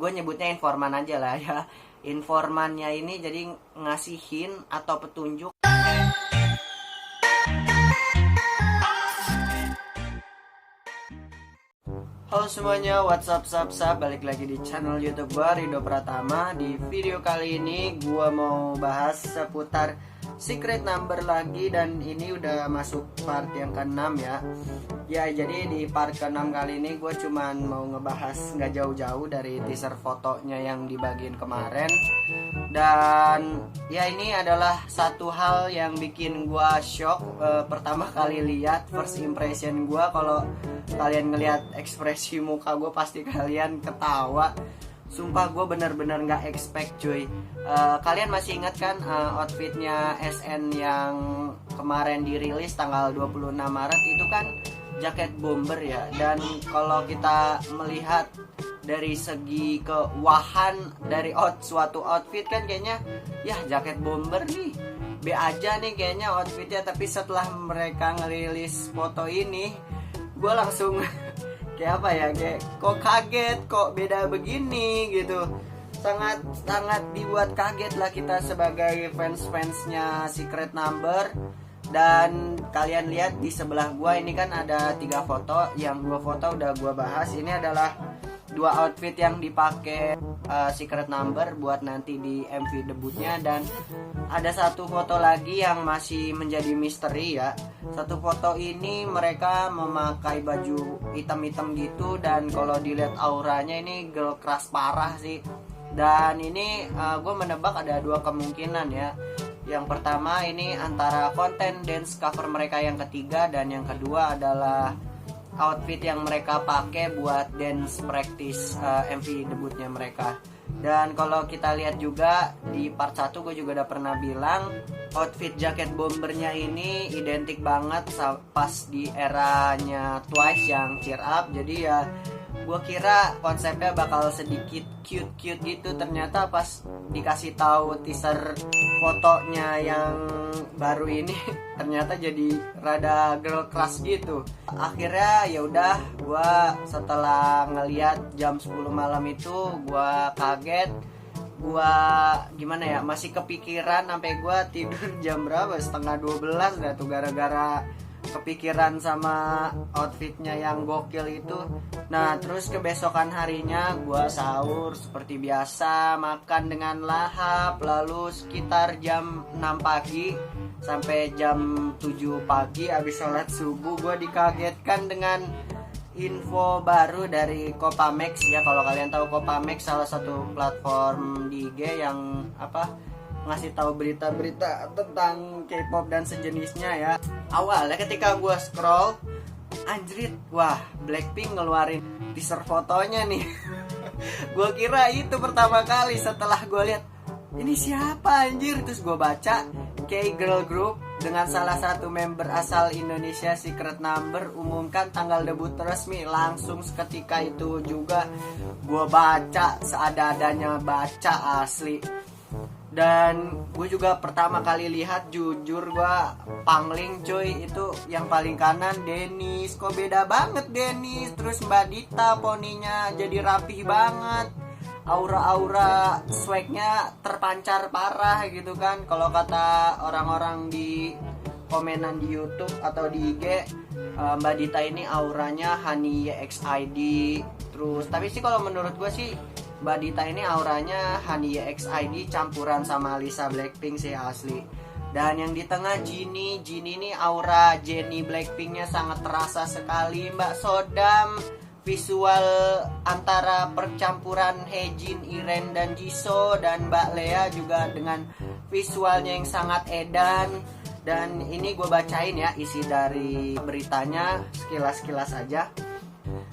gue nyebutnya informan aja lah ya. Informannya ini jadi ngasihin atau petunjuk. Halo semuanya, what's up, balik lagi di channel YouTube gue, Rido Pratama. Di video kali ini gue mau bahas seputar secret number lagi, dan ini udah masuk part yang ke-6 ya. Ya, jadi di part ke-6 kali ini gue cuman mau ngebahas nggak jauh-jauh dari teaser fotonya yang dibagiin kemarin. Dan ya, ini adalah satu hal yang bikin gue shock pertama kali lihat. First impression gue, kalau kalian ngelihat ekspresi muka gue pasti kalian ketawa. Sumpah gue bener-bener gak expect cuy. Kalian masih ingat kan outfitnya SN yang kemarin dirilis tanggal 26 Maret itu kan jaket bomber ya. Dan kalau kita melihat dari segi kewahan dari suatu outfit kan kayaknya ya jaket bomber nih B aja nih kayaknya outfitnya. Tapi setelah mereka ngerilis foto ini, gue langsung kayak apa ya, kayak kok kaget, kok beda begini gitu. Sangat dibuat kaget lah kita sebagai fansnya Secret Number. Dan kalian lihat di sebelah gua ini kan ada 3 foto. Yang 2 foto udah gua bahas. Ini adalah 2 outfit yang dipakai Secret Number buat nanti di MV debutnya. Dan ada 1 foto lagi yang masih menjadi misteri ya. 1 foto ini mereka memakai baju hitam-hitam gitu, dan kalau dilihat auranya ini girl crush parah sih. Dan ini gue menebak ada 2 kemungkinan ya. Yang pertama ini antara konten dance cover mereka yang ketiga, dan yang kedua adalah outfit yang mereka pakai buat dance practice MV debutnya mereka. Dan kalau kita lihat juga di part 1 gue juga udah pernah bilang outfit jaket bombernya ini identik banget pas di eranya Twice yang Cheer Up. Jadi ya gue kira konsepnya bakal sedikit cute gitu, ternyata pas dikasih tahu teaser fotonya yang baru ini ternyata jadi rada girl crush gitu. Akhirnya ya udah, gue setelah ngeliat jam 10 malam itu gue kaget. Gue gimana ya, masih kepikiran sampai gue tidur jam berapa, setengah 12 dah tuh, gara-gara kepikiran sama outfitnya yang gokil itu. Nah terus kebesokan harinya gue sahur seperti biasa, makan dengan lahap. Lalu sekitar jam 6 pagi sampai jam 7 pagi abis sholat subuh, gue dikagetkan dengan info baru dari Copamex ya. Kalau kalian tahu Copamex salah satu platform di IG yang ngasih tahu berita-berita tentang K-pop dan sejenisnya ya. Awalnya ketika gue scroll, anjrit, wah Blackpink ngeluarin teaser fotonya nih. Gue kira itu pertama kali, setelah gue lihat ini siapa anjir, terus gue baca K-girl group dengan salah satu member asal Indonesia, Secret Number, umumkan tanggal debut resmi. Langsung seketika itu juga gue baca, seada-adanya baca asli. Dan gue juga pertama kali lihat, jujur gue pangling cuy. Itu yang paling kanan Dennis, kok beda banget Dennis. Terus Mbak Dita poninya jadi rapih banget, aura-aura swagnya terpancar parah gitu kan. Kalau kata orang-orang di komenan di YouTube atau di IG, Mbak Dita ini auranya Hani YXID. Terus tapi sih kalau menurut gue sih Mbak Dita ini auranya Hani YXID campuran sama Lisa Blackpink sih asli. Dan yang di tengah Jinny ini aura Jennie Blackpinknya sangat terasa sekali. Mbak Sodam, visual antara percampuran Haejin, Iren, dan Jisoo. Dan Mbak Lea juga dengan visualnya yang sangat edan. Dan ini gue bacain ya isi dari beritanya sekilas-kilas aja.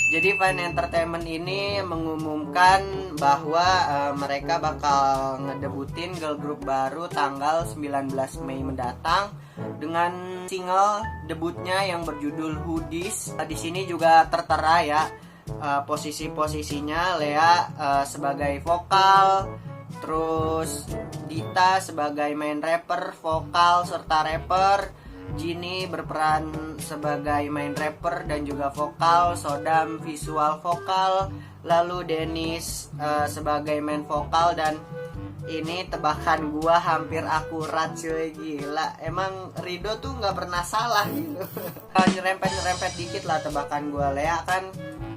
Jadi Fine Entertainment ini mengumumkan bahwa mereka bakal ngedebutin girl group baru tanggal 19 Mei mendatang dengan single debutnya yang berjudul Hoodies. Di sini juga tertera ya posisi-posisinya. Lea sebagai vokal, terus Dita sebagai main rapper, vokal serta rapper. Jinny berperan sebagai main rapper dan juga vokal, Sodam visual vokal, lalu Dennis sebagai main vokal. Dan ini tebakan gua hampir akurat cuy, gila. Emang Rido tuh nggak pernah salah gitu. Nyerempet dikit lah tebakan gua. Lea kan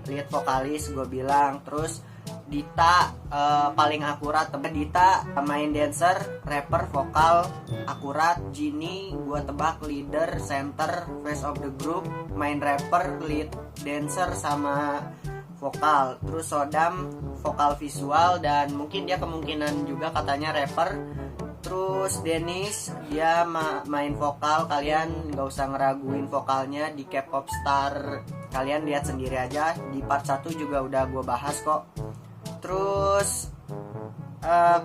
lead vokalis gue bilang, terus Dita paling akurat. Dita main dancer, rapper, vokal akurat. Jinny gue tebak leader, center, face of the group, main rapper, lead dancer sama vokal. Terus Sodam vokal visual dan mungkin dia kemungkinan juga katanya rapper. Terus Dennis dia main vokal, kalian gak usah ngeraguin vokalnya di K-pop Star, kalian lihat sendiri aja, di part 1 juga udah gue bahas kok. Terus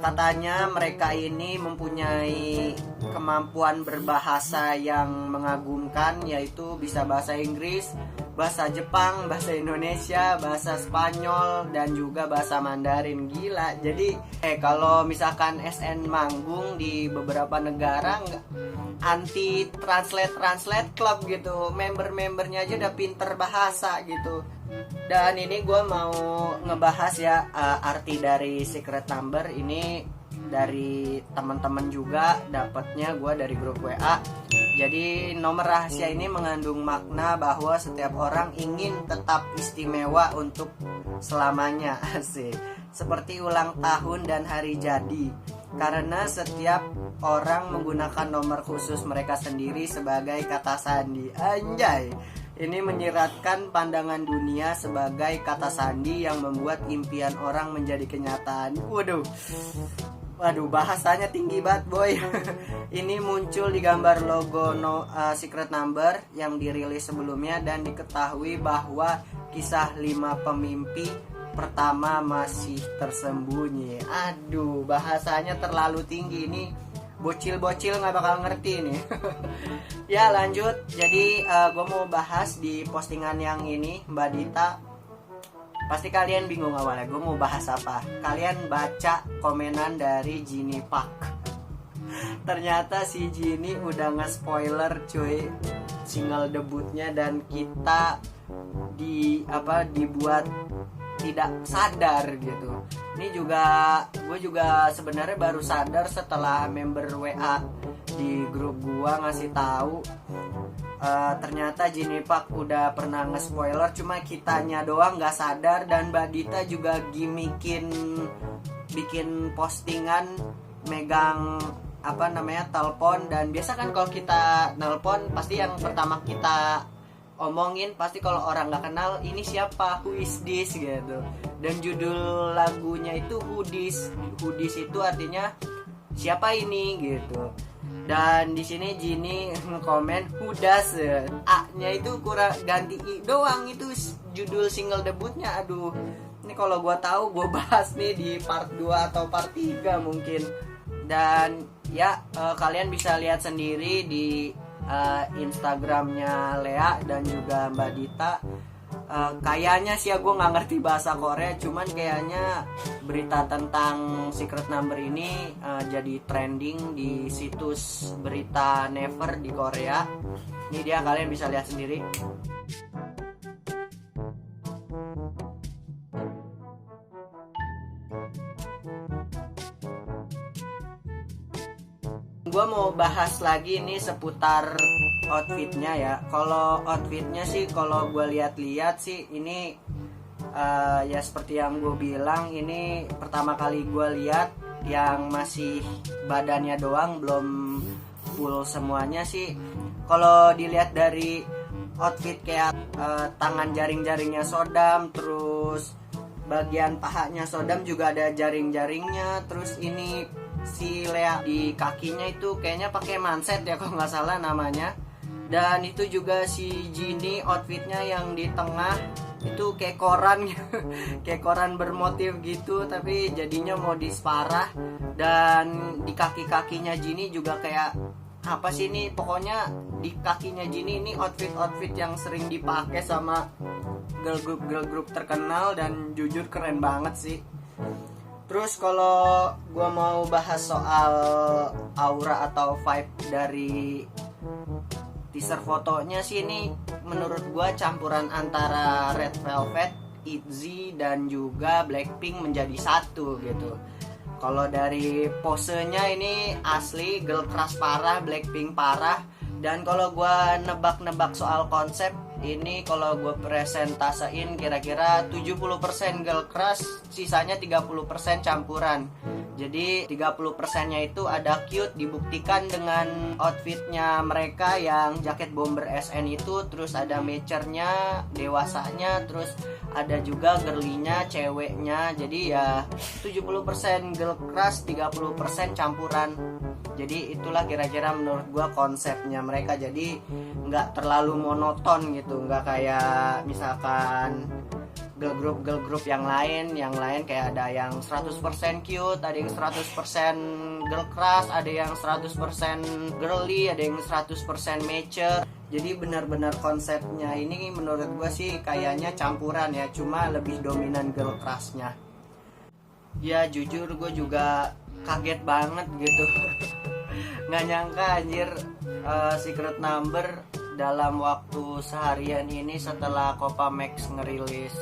katanya mereka ini mempunyai kemampuan berbahasa yang mengagumkan, yaitu bisa bahasa Inggris, bahasa Jepang, bahasa Indonesia, bahasa Spanyol, dan juga bahasa Mandarin. Gila. Jadi kalau misalkan SN manggung di beberapa negara, anti translate club gitu, membernya aja udah pinter bahasa gitu. Dan ini gue mau ngebahas ya arti dari secret number ini dari teman-teman juga, dapatnya gue dari grup WA. Jadi nomor rahasia ini mengandung makna bahwa setiap orang ingin tetap istimewa untuk selamanya, asik. Seperti ulang tahun dan hari jadi. Karena setiap orang menggunakan nomor khusus mereka sendiri sebagai kata sandi. Anjay. Ini menyiratkan pandangan dunia sebagai kata sandi yang membuat impian orang menjadi kenyataan. Waduh, bahasanya tinggi banget boy. Ini muncul di gambar logo secret number yang dirilis sebelumnya dan diketahui bahwa kisah 5 pemimpi pertama masih tersembunyi. Aduh, bahasanya terlalu tinggi ini. Bocil-bocil nggak bakal ngerti nih. Ya lanjut. Jadi gue mau bahas di postingan yang ini Mbak Dita. Pasti kalian bingung awalnya gue mau bahas apa. Kalian baca komenan dari Jinny Park. Ternyata si Jinny udah nge-spoiler cuy single debutnya, dan kita dibuat tidak sadar gitu. Ini gue juga sebenarnya baru sadar setelah member WA di grup gua ngasih tahu ternyata Jinny Park udah pernah nge-spoiler, cuma kitanya doang nggak sadar. Dan Mbak Dita juga bikin postingan megang telepon. Dan biasa kan kalau kita nelpon pasti yang pertama kita omongin pasti kalau orang nggak kenal, ini siapa, who is this gitu. Dan judul lagunya itu Hoodies itu artinya siapa ini gitu. Dan di sini Jinny nge-komen Hudas, A-nya itu kurang ganti I doang, itu judul single debutnya. Aduh, ini kalau gue tahu gue bahas nih di part 2 atau part 3 mungkin. Dan ya kalian bisa lihat sendiri di Instagramnya Lea dan juga Mbak Dita. Kayaknya sih ya gue nggak ngerti bahasa Korea, cuman kayaknya berita tentang secret number ini jadi trending di situs berita Never di Korea. Ini dia, kalian bisa lihat sendiri. Gue mau bahas lagi nih seputar outfitnya ya. Kalau outfitnya sih, kalau gue lihat-lihat sih ini ya seperti yang gue bilang, ini pertama kali gue lihat yang masih badannya doang, belum full semuanya sih. Kalau dilihat dari outfit kayak tangan jaring-jaringnya Sodam, terus bagian pahanya Sodam juga ada jaring-jaringnya. Terus ini si Lea di kakinya itu kayaknya pakai manset ya kalau nggak salah namanya. Dan itu juga si Jinny outfitnya yang di tengah itu kayak koran kayak koran bermotif gitu, tapi jadinya modis parah. Dan di kaki-kakinya Jinny juga kayak apa sih ini, pokoknya di kakinya Jinny ini outfit yang sering dipakai sama girl group terkenal, dan jujur keren banget sih. Terus kalau gue mau bahas soal aura atau vibe dari Teaser fotonya sih ini menurut gua campuran antara Red Velvet, ITZY dan juga Blackpink menjadi satu gitu. Kalau dari posenya ini asli girl crush parah, Blackpink parah. Dan kalau gua nebak-nebak soal konsep ini, kalau gue presentasein kira-kira 70% girl crush, sisanya 30% campuran. Jadi 30%-nya itu ada cute, dibuktikan dengan outfitnya mereka yang jaket bomber SN itu, terus ada mature-nya, dewasanya, terus ada juga girly-nya, ceweknya. Jadi ya 70% girl crush, 30% campuran. Jadi itulah kira-kira menurut gue konsepnya mereka. Jadi nggak terlalu monoton gitu, nggak kayak misalkan girl group yang lain kayak ada yang 100% cute, ada yang 100% girl crush, ada yang 100% girly, ada yang 100% mature. Jadi benar-benar konsepnya ini menurut gue sih kayaknya campuran ya, cuma lebih dominan girl crushnya. Ya jujur gue juga kaget banget gitu. Nggak nyangka anjir, Secret Number dalam waktu seharian ini setelah Copa Max ngerilis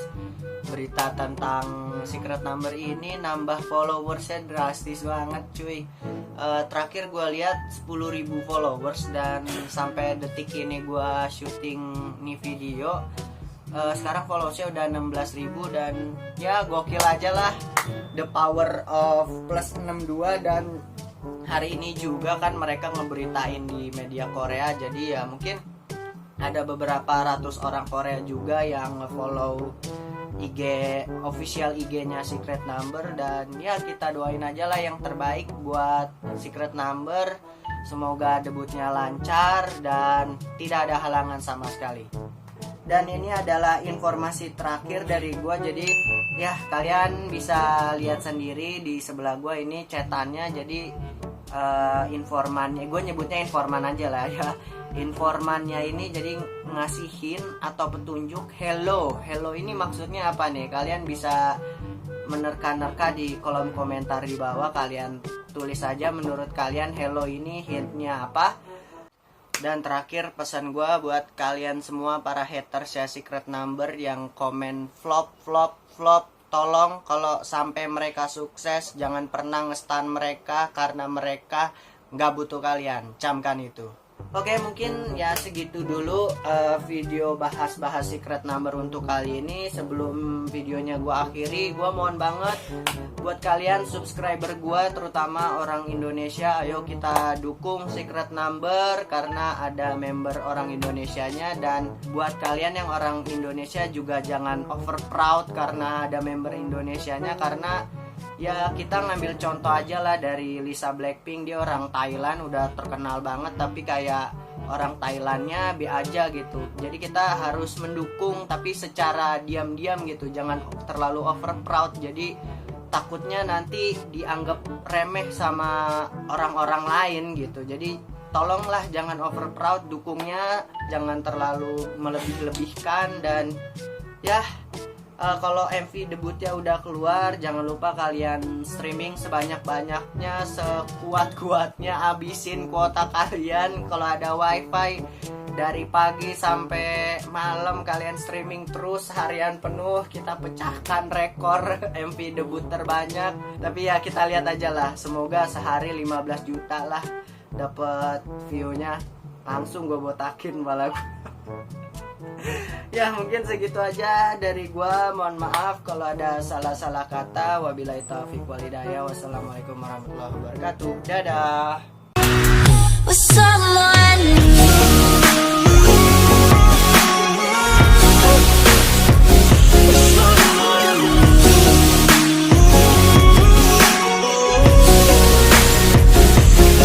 berita tentang Secret Number ini nambah followersnya drastis banget cuy. Terakhir gue lihat 10.000 followers, dan sampai detik ini gue syuting nih video, sekarang followersnya udah 16.000, dan ya gokil aja lah, the power of plus 62. Dan hari ini juga kan mereka ngeberitain di media Korea, jadi ya mungkin ada beberapa ratus orang Korea juga yang nge-follow IG official IG-nya Secret Number. Dan ya kita doain aja lah yang terbaik buat Secret Number, semoga debutnya lancar dan tidak ada halangan sama sekali. Dan ini adalah informasi terakhir dari gua, jadi ya kalian bisa lihat sendiri di sebelah gua ini cetannya. Jadi informannya, gue nyebutnya informan aja lah ya. Informannya ini jadi ngasihin atau petunjuk hello. Hello ini maksudnya apa nih? Kalian bisa menerka-nerka di kolom komentar di bawah. Kalian tulis saja menurut kalian hello ini hintnya apa. Dan terakhir pesan gue buat kalian semua para haters ya Secret Number yang komen flop, tolong kalau sampai mereka sukses jangan pernah ngestan mereka, karena mereka nggak butuh kalian, camkan itu. Oke, mungkin ya segitu dulu video bahas-bahas Secret Number untuk kali ini. Sebelum videonya gue akhiri, gue mohon banget buat kalian subscriber gue, terutama orang Indonesia, ayo kita dukung Secret Number karena ada member orang Indonesianya. Dan buat kalian yang orang Indonesia juga jangan over proud karena ada member Indonesianya, karena ya kita ngambil contoh aja lah dari Lisa Blackpink. Dia orang Thailand, udah terkenal banget, tapi kayak orang Thailandnya be aja gitu. Jadi kita harus mendukung tapi secara diam-diam gitu, jangan terlalu over proud. Jadi takutnya nanti dianggap remeh sama orang-orang lain gitu. Jadi tolonglah jangan over proud, dukungnya jangan terlalu melebih-lebihkan. Dan ya kalau MV debutnya udah keluar, jangan lupa kalian streaming sebanyak-banyaknya, sekuat-kuatnya, abisin kuota kalian. Kalau ada wifi dari pagi sampai malam kalian streaming terus harian penuh, kita pecahkan rekor MV debut terbanyak. Tapi ya kita lihat aja lah, semoga sehari 15 juta lah dapet view-nya, langsung gue botakin malah. Ya mungkin segitu aja dari gua. Mohon maaf kalau ada salah-salah kata. Wabillahi taufiq wal hidayah. Wassalamualaikum warahmatullahi wabarakatuh. Dadah.